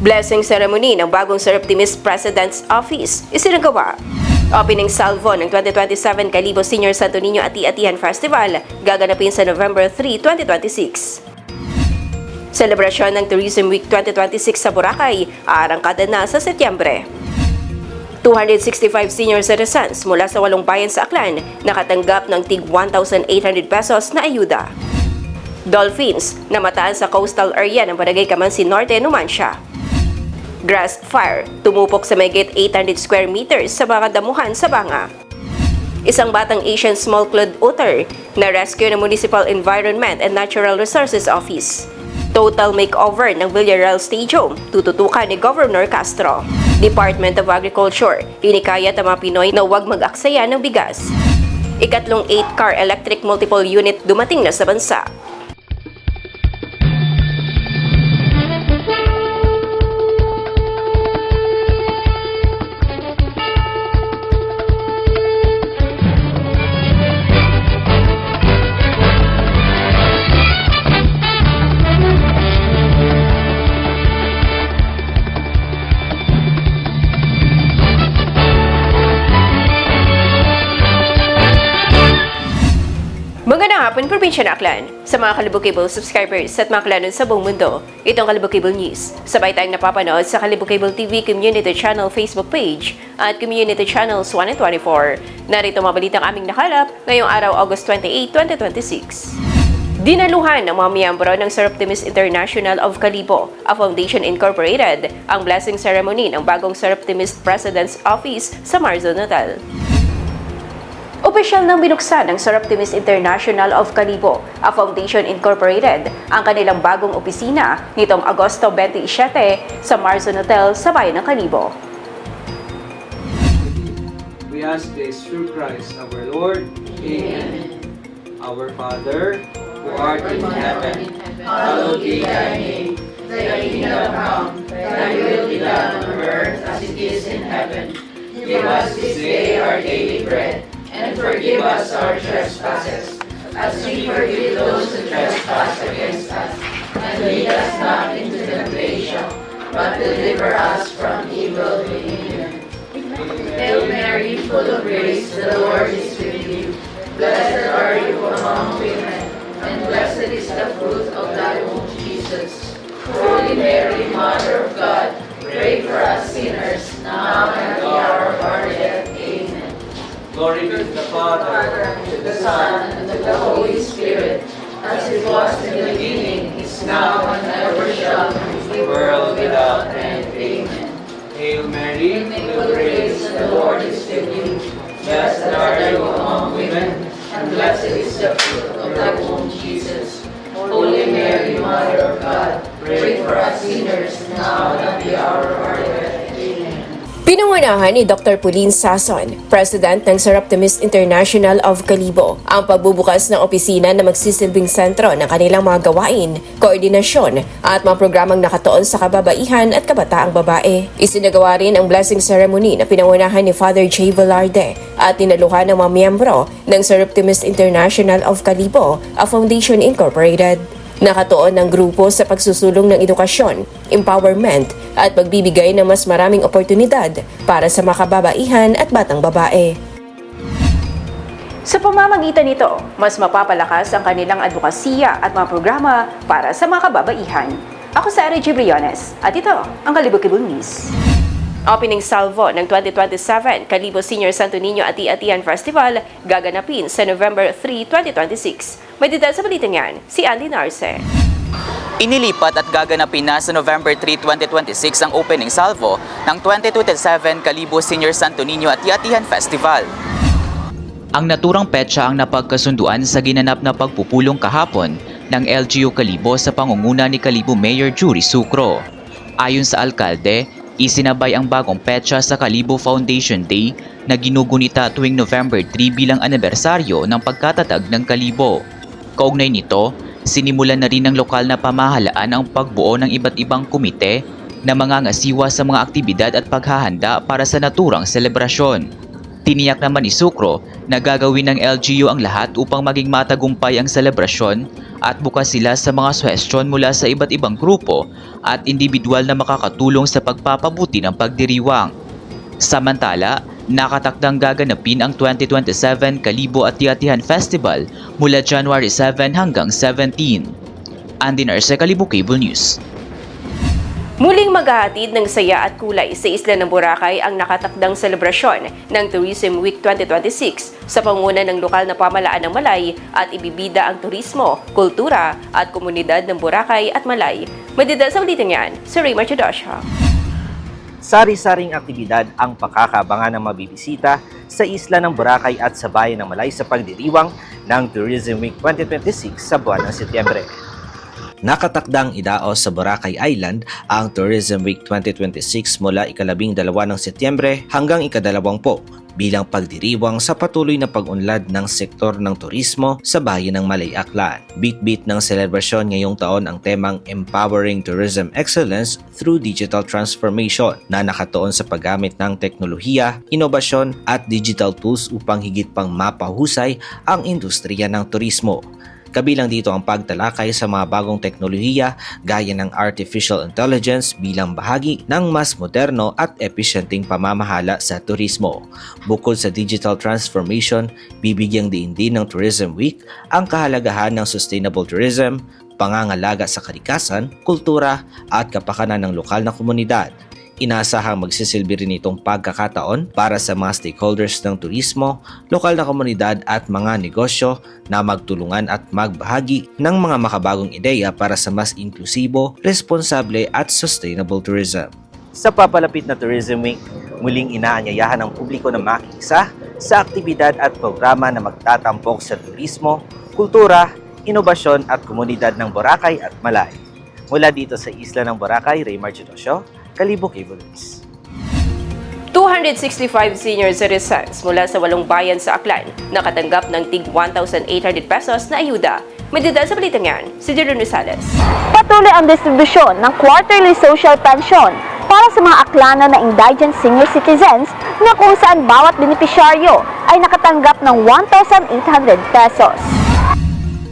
Blessing ceremony ng bagong Sir Optimist President's Office isinagawa. Opening salvo ng 2027 Kalibo Senior Santo Niño Ati-Atihan Festival gaganapin sa November 3, 2026. Selebrasyon ng Tourism Week 2026 sa Boracay aarangkada na sa Setyembre. 265 senior citizens mula sa 8 bayan sa Aklan nakatanggap ng tig 1,800 pesos na ayuda. Dolphins namataan sa coastal area ng Barangay Camansin Norte, Numancia. Grass fire tumupok sa mahigit 800 square meters sa mga damuhan sa Banga. Isang batang Asian small-clawed otter na rescue ng Municipal Environment and Natural Resources Office. Total makeover ng Villarreal Stadium, tututukan ni Governor Castro. Department of Agriculture, hinikayat ang mga Pinoy na huwag mag-aksaya ng bigas. Ikatlong 8-car electric multiple unit dumating na sa bansa. Magandang hapon, Probinsya ng Aklan. Sa mga Kalibog Cable subscribers at mga klanon sa buong mundo, itong Kalibog Cable News. Sabay tayong napapanood sa Kalibog Cable TV Community Channel Facebook page at Community Channels 1 and 24. Narito mga balitang aming nakalap ngayong araw, August 28, 2026. Dinaluhan ng mga miyembro ng Sir Optimist International of Kalibo, a Foundation Incorporated, ang blessing ceremony ng bagong Sir Optimist President's Office sa Marzon Hotel. Opisyal nang binuksan ng Sir Optimist International of Kalibo, a Foundation Incorporated, ang kanilang bagong opisina nitong Agosto 27 sa Marzon Hotel sa bayan ng Kalibo. We ask this through Christ our Lord. Amen. Our Father, who art in heaven, hallowed be thy name. Thy kingdom come, thy will be done on earth as it is in heaven. Give us this day our daily bread, and forgive us our trespasses, as we forgive those who trespass against us. And lead us not into temptation, but deliver us from evil. Amen. Hail Mary, full of grace, the Lord is with you. Blessed are you among women, and blessed is the fruit of thy womb, Jesus. Holy Mary, Mother of God, pray for us sinners, now and at the hour of our death. Amen. Glory be to the Father, to the Son, and to the Holy Spirit, as it was in the beginning, is now, and ever shall be, world without end. Amen. Hail Mary, full of grace, the Lord is with you. Blessed are you among women, and blessed is the fruit of thy womb, Jesus. Holy Mary, Mother of God, pray for us sinners, now and at the hour of our death. Amen. Pinangunahan ni Dr. Pauline Sason, President ng Sir Optimist International of Kalibo, ang pagbubukas ng opisina na magsisilbing sentro ng kanilang mga gawain, koordinasyon at mga programang nakatuon sa kababaihan at kabataang babae. Isinagawa rin ang blessing ceremony na pinangunahan ni Father J. Velarde at tinaluhan ng mga miyembro ng Sir Optimist International of Kalibo, a Foundation Incorporated. Nakatuon ng grupo sa pagsusulong ng edukasyon, empowerment at pagbibigay ng mas maraming oportunidad para sa mga kababaihan at batang babae. Sa pamamagitan nito, mas mapapalakas ang kanilang advokasya at mga programa para sa mga kababaihan. Ako si Ari Briones at ito ang Kalibog Cable News. Opening salvo ng 2027 Kalibo Senior Santo Niño Ati-Atihan Festival gaganapin sa November 3, 2026. May detalye sa balitang yan, si Andy Narce. Inilipat at gaganapin na sa November 3, 2026 ang opening salvo ng 2027 Kalibo Senior Santo Niño Ati-Atihan Festival. Ang naturang petsa ang napagkasunduan sa ginanap na pagpupulong kahapon ng LGU Kalibo sa pangunguna ni Kalibo Mayor Jury Sucro. Ayon sa alkalde, isinabay ang bagong petsa sa Kalibo Foundation Day na ginugunita tuwing November 3 bilang anibersaryo ng pagkatatag ng Kalibo. Kaugnay nito, sinimulan na rin ng lokal na pamahalaan ang pagbuo ng iba't ibang komite na mangangasiwa sa mga aktibidad at paghahanda para sa naturang selebrasyon. Tiniyak naman ni Sucro na gagawin ng LGU ang lahat upang maging matagumpay ang selebrasyon at bukas sila sa mga suhestyon mula sa iba't ibang grupo at individual na makakatulong sa pagpapabuti ng pagdiriwang. Samantala, nakatakdang gaganapin ang 2027 Kalibo Ati-Atihan Festival mula January 7 hanggang 17. Andy Narce, Kalibo Cable News. Muling maghahatid ng saya at kulay sa isla ng Boracay ang nakatakdang selebrasyon ng Tourism Week 2026 sa pangunguna ng lokal na pamahalaan ng Malay at ibibida ang turismo, kultura at komunidad ng Boracay at Malay. Madidal sa ulitin yan, si Raymar Chadosha. Sari-saring aktibidad ang pakakabangan ng mabibisita sa isla ng Boracay at sa bayan ng Malay sa pagdiriwang ng Tourism Week 2026 sa buwan ng Setyembre. Nakatakdang idaos sa Boracay Island ang Tourism Week 2026 mula ika-12 ng Setyembre hanggang ika-20 bilang pagdiriwang sa patuloy na pag-unlad ng sektor ng turismo sa bayan ng Malay Aklan. Bit-bit ng selebrasyon ngayong taon ang temang Empowering Tourism Excellence through Digital Transformation na nakatuon sa paggamit ng teknolohiya, inobasyon at digital tools upang higit pang mapahusay ang industriya ng turismo. Kabilang dito ang pagtalakay sa mga bagong teknolohiya gaya ng artificial intelligence bilang bahagi ng mas moderno at epesyenteng pamamahala sa turismo. Bukod sa digital transformation, bibigyang diin din ng Tourism Week ang kahalagahan ng sustainable tourism, pangangalaga sa kalikasan, kultura at kapakanan ng lokal na komunidad. Inaasahang magsisilbi rin itong pagkakataon para sa mga stakeholders ng turismo, lokal na komunidad at mga negosyo na magtulungan at magbahagi ng mga makabagong ideya para sa mas inklusibo, responsable at sustainable tourism. Sa papalapit na Tourism Week, muling inaanyayahan ng publiko na makiisa sa aktibidad at programa na magtatampok sa turismo, kultura, inobasyon at komunidad ng Boracay at Malay. Mula dito sa isla ng Boracay, Raymar Chadosha, Kalibo Cable News. 265 senior citizens mula sa 8 bayan sa Aklan nakatanggap ng tig 1,800 pesos na ayuda. Madidal sa balitang yan, si Jeron Rosales. Patuloy ang distribusyon ng quarterly social pension para sa mga Aklanan na indigent senior citizens na kung saan bawat benepisyaryo ay nakatanggap ng 1,800 pesos.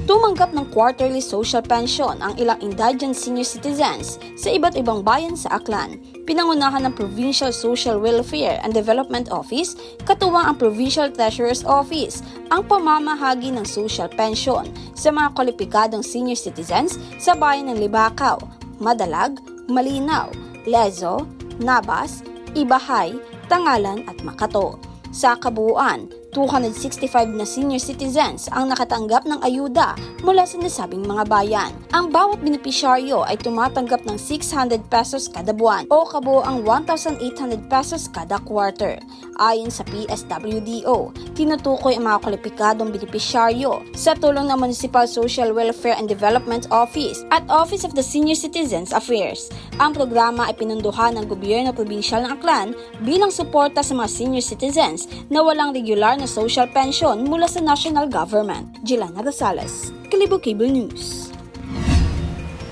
Tumanggap ng quarterly social pension ang ilang indigent senior citizens sa iba't ibang bayan sa Aklan. Pinangunahan ng Provincial Social Welfare and Development Office, katuwang ang Provincial Treasurer's Office, ang pamamahagi ng social pension sa mga kwalipikadong senior citizens sa bayan ng Libakaw, Madalag, Malinaw, Lezo, Nabas, Ibahay, Tangalan at Makato. Sa kabuuan, 265 na senior citizens ang nakatanggap ng ayuda mula sa nasabing mga bayan. Ang bawat benepisyaryo ay tumatanggap ng 600 pesos kada buwan o kabuuang 1,800 pesos kada quarter. Ayon sa PSWDO, tinutukoy ang mga kwalipikadong benepisyaryo sa tulong ng Municipal Social Welfare and Development Office at Office of the Senior Citizens Affairs. Ang programa ay pinunduhan ng Gobyerno Probinsyal ng Aklan bilang suporta sa mga senior citizens na walang regular na social pension mula sa national government. Jelana Rosales, Kalibo Cable News.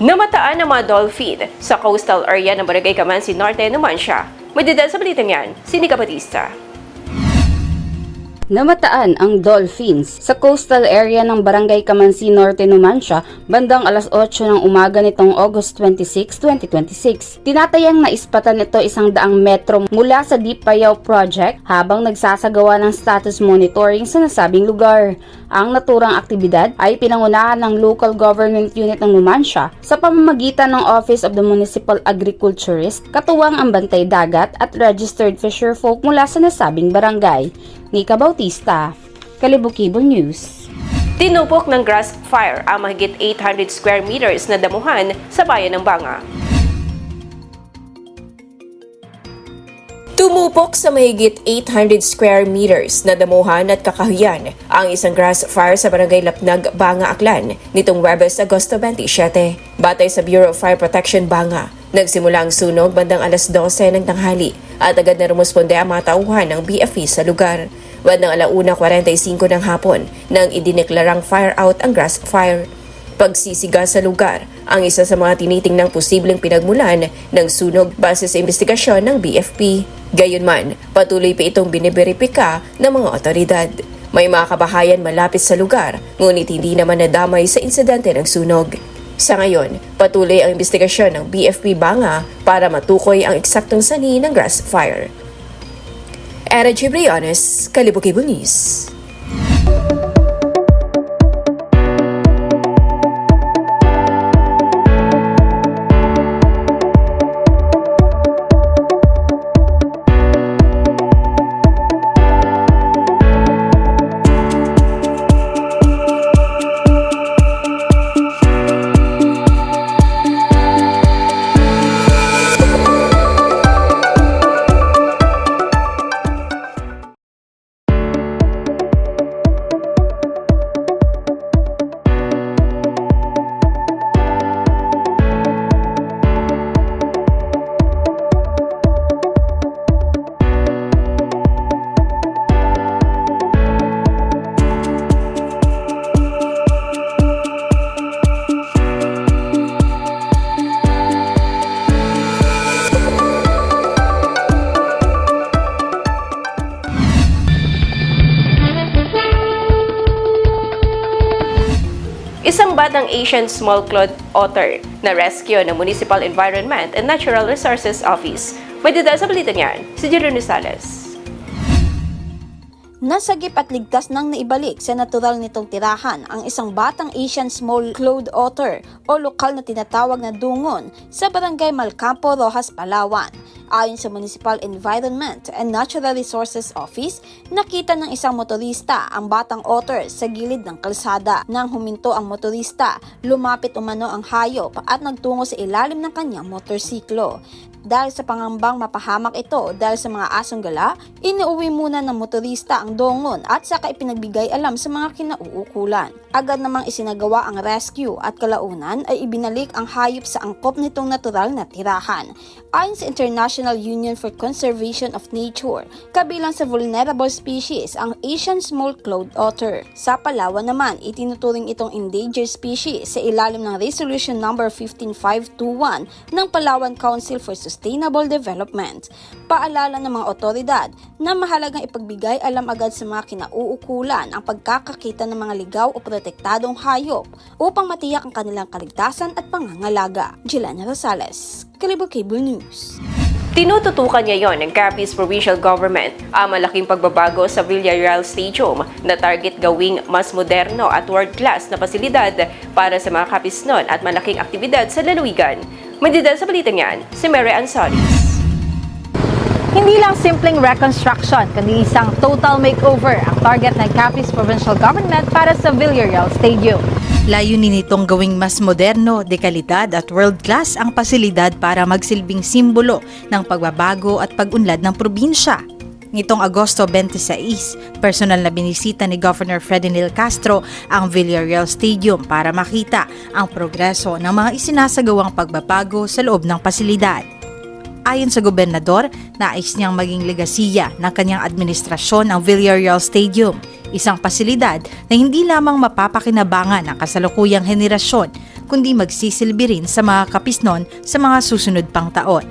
Namataan ng mga dolphin sa coastal area ng Barangay Camansi Norte, Numancia. Madidal sa balitang yan, si Nika Batista. Namataan ang dolphins sa coastal area ng Barangay Camansi Norte, Numancia bandang alas 8 ng umaga nitong August 26, 2026. Tinatayang naispatan ito 100 metro mula sa Deep Payaw Project habang nagsasagawa ng status monitoring sa nasabing lugar. Ang naturang aktibidad ay pinangunahan ng Local Government Unit ng Numancia sa pamamagitan ng Office of the Municipal Agriculturist, katuwang ang Bantay Dagat at Registered Fisherfolk mula sa nasabing barangay. Nika Bautista, Kalibo Cable News. Tinupok ng grass fire ang mahigit 800 square meters na damuhan sa bayan ng Banga. Tumupok sa mahigit 800 square meters na damuhan at kakahuyan ang isang grass fire sa Barangay Lapnag, Banga, Aklan nitong Huwebes, Agosto 27. Batay sa Bureau of Fire Protection, Banga, nagsimula ang sunog bandang alas 12 ng tanghali at agad na rumusponde ang mga tauhan ng BFE sa lugar. Bandang 1:45 ng hapon nang idineklarang fire out ang grass fire. Pagsisiga sa lugar ang isa sa mga tinitingnang posibleng pinagmulan ng sunog base sa investigasyon ng BFP. Gayunman, patuloy pa itong biniberipika ng mga otoridad. May mga kabahayan malapit sa lugar, ngunit hindi naman nadamay sa insidente ng sunog. Sa ngayon, patuloy ang investigasyon ng BFP Banga para matukoy ang eksaktong sanhi ng grass fire. Era Gibriones, Kalibo Cable News. Isang batang Asian small-clawed otter na rescue ng Municipal Environment and Natural Resources Office. May detalye sa balitang yan, si Jeron Rosales. Nasagip at ligtas nang naibalik sa natural nitong tirahan ang isang batang Asian small-clawed otter o lokal na tinatawag na dungon sa barangay Malcampo, Rojas, Palawan. Ayon sa Municipal Environment and Natural Resources Office, nakita ng isang motorista ang batang otter sa gilid ng kalsada. Nang huminto ang motorista, lumapit umano ang hayop at nagtungo sa ilalim ng kanyang motorsiklo. Dahil sa pangambang mapahamak ito dahil sa mga asong gala, inuuwi muna ng motorista ang dongon at saka ipinagbigay alam sa mga kinauukulan. Agad namang isinagawa ang rescue at kalaunan ay ibinalik ang hayop sa angkop nitong natural na tirahan. Ayon sa International Union for Conservation of Nature, kabilang sa vulnerable species ang Asian small-clawed otter. Sa Palawan naman, itinuturing itong endangered species sa ilalim ng Resolution No. 15521 ng Palawan Council for Sustainable Development. Paalala ng mga otoridad na mahalagang ipagbigay alam agad sa mga kinauukulan ang pagkakakita ng mga ligaw o protektadong hayop upang matiyak ang kanilang kaligtasan at pangangalaga. Jelena Rosales, Kalibo Cable News. Tinututukan niya yon ng Capiz Provincial Government ang malaking pagbabago sa Villarreal Stadium na target gawing mas moderno at world-class na pasilidad para sa mga Capisnon at malaking aktibidad sa lalawigan. May detalye sa balitang yan, si Mary Ann Solis. Hindi lang simpleng reconstruction, kundi isang total makeover ang target ng Capiz Provincial Government para sa Villarreal Stadium. Layunin nitong gawing mas moderno, dekalidad at world-class ang pasilidad para magsilbing simbolo ng pagbabago at pag-unlad ng probinsya. Nitong Agosto 26, personal na binisita ni Governor Fredinil Castro ang Villarreal Stadium para makita ang progreso ng mga isinasagawang pagbabago sa loob ng pasilidad. Ayon sa gobernador, nais niyang maging legasiya ng kanyang administrasyon ang Villarreal Stadium, isang pasilidad na hindi lamang mapapakinabangan ng kasalukuyang henerasyon, kundi magsisilbi rin sa mga Kapisnon sa mga susunod pang taon.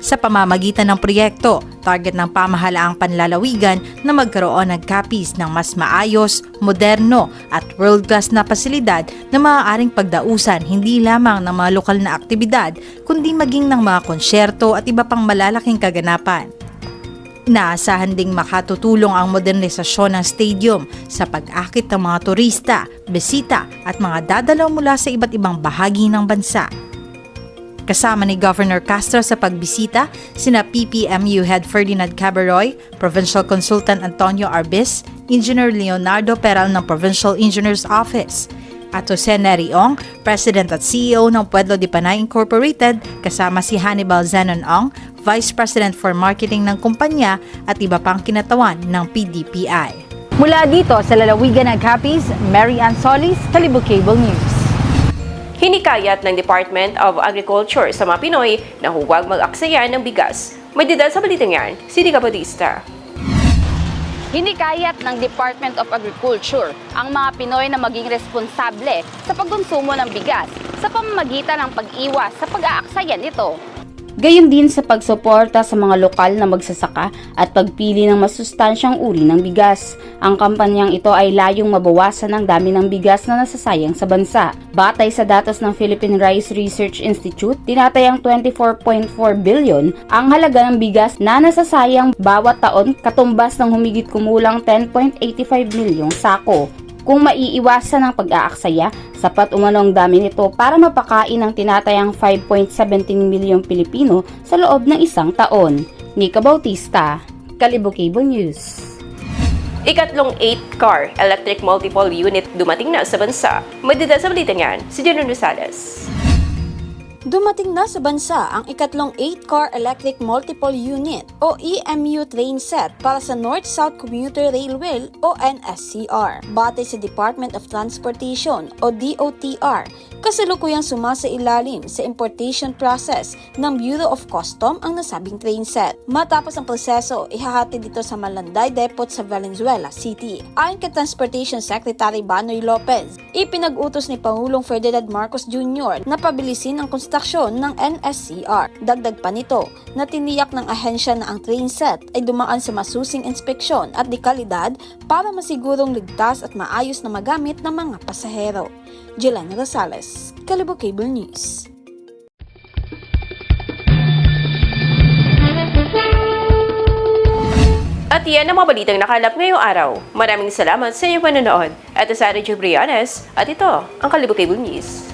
Sa pamamagitan ng proyekto, target ng pamahalaang panlalawigan na magkaroon ng Capiz ng mas maayos, moderno at world-class na pasilidad na maaaring pagdausan hindi lamang ng mga lokal na aktibidad, kundi maging ng mga konsyerto at iba pang malalaking kaganapan. Inaasahan ding makatutulong ang modernisasyon ng stadium sa pag-akit ng mga turista, bisita at mga dadalaw mula sa iba't ibang bahagi ng bansa. Kasama ni Governor Castro sa pagbisita, sina PPMU Head Ferdinand Cabaroy, Provincial Consultant Antonio Arbis, Engineer Leonardo Peral ng Provincial Engineers Office, at Jose Neriong, President at CEO ng Pueblo de Panay Incorporated, kasama si Hannibal Zenon Ong, Vice President for Marketing ng kumpanya at iba pang kinatawan ng PDPI. Mula dito sa lalawigan ng Capiz, Mary Ann Solis, Kalibo Cable News. Hinikayat ng Department of Agriculture sa mga Pinoy na huwag mag-aksaya ng bigas. May detalye sa balitang yan, si Nika Bautista. Hinikayat ng Department of Agriculture ang mga Pinoy na maging responsable sa pagkonsumo ng bigas sa pamamagitan ng pag-iwas sa pag-aaksaya nito. Gayon din sa pagsuporta sa mga lokal na magsasaka at pagpili ng masustansyang uri ng bigas. Ang kampanyang ito ay layong mabawasan ang dami ng bigas na nasasayang sa bansa. Batay sa datos ng Philippine Rice Research Institute, tinatayang 24.4 billion ang halaga ng bigas na nasasayang bawat taon, katumbas ng humigit kumulang 10.85 milyong sako. Kung maiiwasan ang pag-aaksaya, sapat umano ang dami nito para mapakain ang tinatayang 5.17 milyong Pilipino sa loob ng isang taon. Nika Bautista, Kalibo Cable News. Ikatlong 8-car electric multiple unit dumating na sa bansa. May detalye sa balita niyan, si Jeron Rosales. Dumating na sa bansa ang ikatlong 8-car electric multiple unit o EMU train set para sa North-South Commuter Railway o NSCR. Batay sa Department of Transportation o DOTR, kasalukuyang sumasailalim sa importation process ng Bureau of Custom ang nasabing train set. Matapos ang proseso, ihahatid dito sa Malanday Depot sa Valenzuela City. Ayon kay Transportation Secretary Banoy Lopez, ipinag-utos ni Pangulong Ferdinand Marcos Jr. na pabilisin ang konstruksyon ng NSCR. Dagdag pa nito na tiniyak ng ahensya na ang train set ay dumaan sa masusing inspeksyon at dekalidad para masigurong ligtas at maayos na magamit ng mga pasahero. Jelena Rosales, Kalibo Cable News. At yan ang mga balitang nakalap ngayong araw. Maraming salamat sa inyong panonood. At sa Radyo Brianes, at ito ang Kalibo Cable News.